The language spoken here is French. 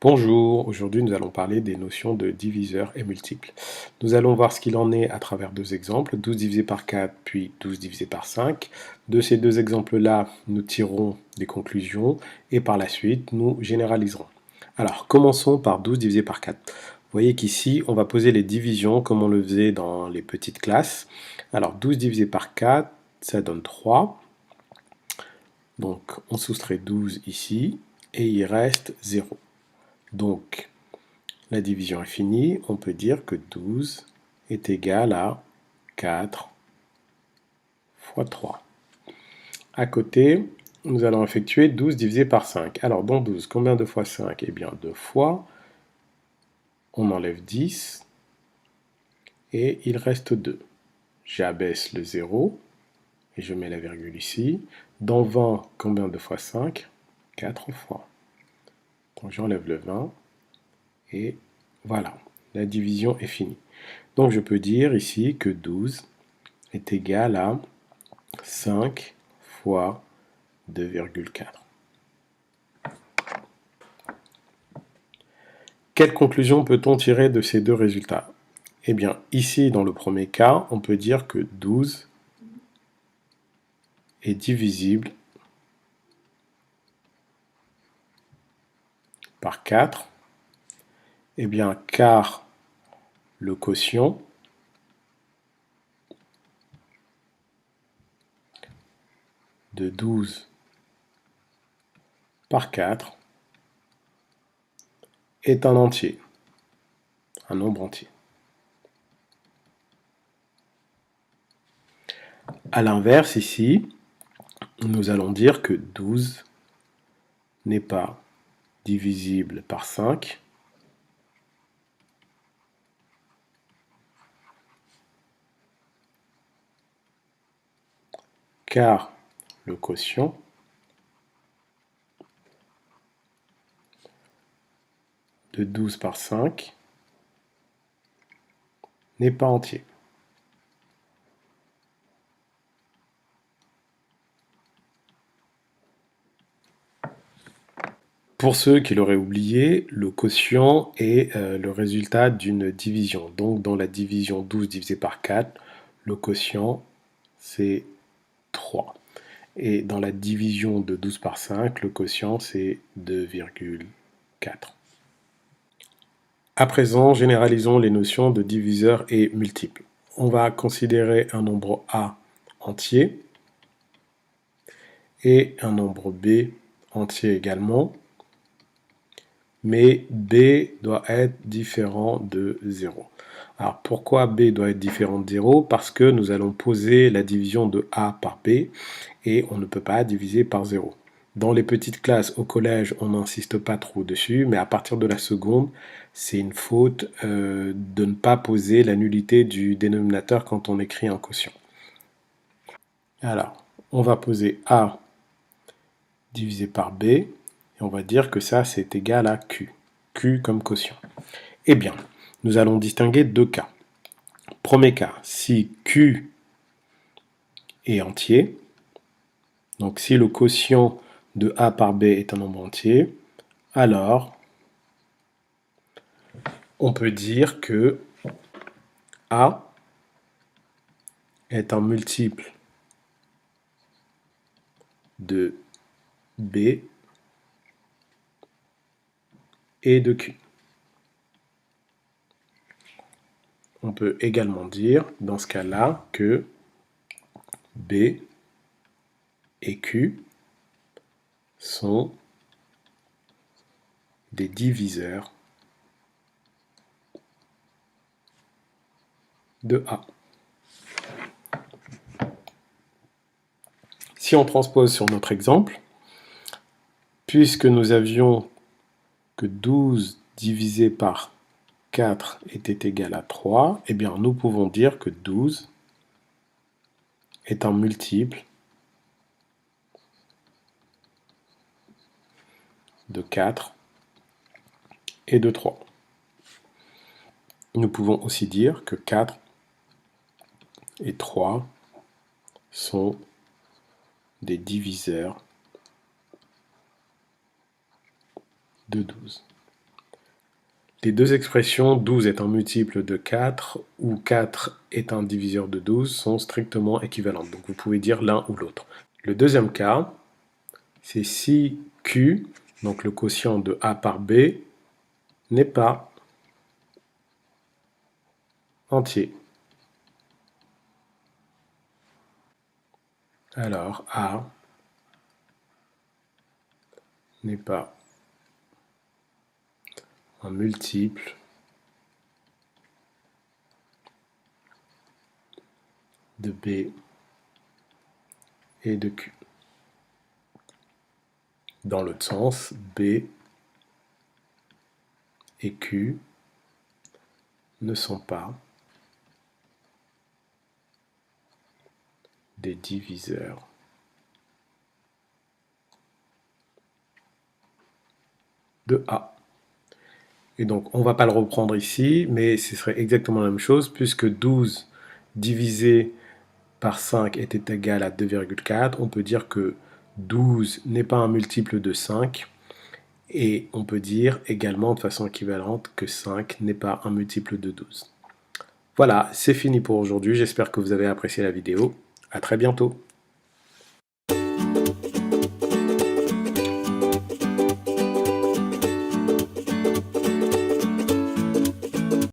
Bonjour, aujourd'hui nous allons parler des notions de diviseur et multiple. Nous allons voir ce qu'il en est à travers deux exemples, 12 divisé par 4 puis 12 divisé par 5. De ces deux exemples-là, nous tirerons des conclusions et par la suite nous généraliserons. Alors commençons par 12 divisé par 4. Vous voyez qu'ici on va poser les divisions comme on le faisait dans les petites classes. Alors 12 divisé par 4, ça donne 3. Donc on soustrait 12 ici et il reste 0. Donc, la division est finie, on peut dire que 12 est égal à 4 fois 3. À côté, nous allons effectuer 12 divisé par 5. Alors, dans 12, combien de fois 5? Eh bien, 2 fois. On enlève 10 et il reste 2. J'abaisse le 0 et je mets la virgule ici. Dans 20, combien de fois 5? 4 fois. Donc, j'enlève le 20 et voilà, la division est finie. Donc je peux dire ici que 12 est égal à 5 fois 2,4. Quelle conclusion peut-on tirer de ces deux résultats? Eh bien, ici, dans le premier cas, on peut dire que 12 est divisible par 4, eh bien, car le quotient de 12 par 4 est un entier, un nombre entier. A l'inverse, ici, nous allons dire que 12 n'est pas divisible par 5, car le quotient de 12 par 5 n'est pas entier. Pour ceux qui l'auraient oublié, le quotient est le résultat d'une division. Donc dans la division 12 divisé par 4, le quotient c'est 3. Et dans la division de 12 par 5, le quotient c'est 2,4. À présent, généralisons les notions de diviseur et multiple. On va considérer un nombre A entier et un nombre B entier également, mais B doit être différent de 0. Alors pourquoi B doit être différent de 0? Parce que nous allons poser la division de A par B et on ne peut pas diviser par 0. Dans les petites classes au collège, on n'insiste pas trop dessus, mais à partir de la seconde, c'est une faute de ne pas poser la nullité du dénominateur quand on écrit un quotient. Alors, on va poser A divisé par B, et on va dire que ça c'est égal à Q. Q comme quotient. Eh bien, nous allons distinguer deux cas. Premier cas, si Q est entier, donc si le quotient de A par B est un nombre entier, alors on peut dire que A est un multiple de B et de Q. On peut également dire, dans ce cas-là, que B et Q sont des diviseurs de A. Si on transpose sur notre exemple, puisque nous avions que 12 divisé par 4 était égal à 3, eh bien nous pouvons dire que 12 est un multiple de 4 et de 3. Nous pouvons aussi dire que 4 et 3 sont des diviseurs de 12. Les deux expressions 12 est un multiple de 4 ou 4 est un diviseur de 12 sont strictement équivalentes. Donc vous pouvez dire l'un ou l'autre. Le deuxième cas, c'est si Q, donc le quotient de A par B, n'est pas entier. Alors A n'est pas un multiple de B et de Q. Dans l'autre sens, B et Q ne sont pas des diviseurs de A. Et donc, on ne va pas le reprendre ici, mais ce serait exactement la même chose, puisque 12 divisé par 5 était égal à 2,4, on peut dire que 12 n'est pas un multiple de 5, et on peut dire également de façon équivalente que 5 n'est pas un multiple de 12. Voilà, c'est fini pour aujourd'hui, j'espère que vous avez apprécié la vidéo. À très bientôt.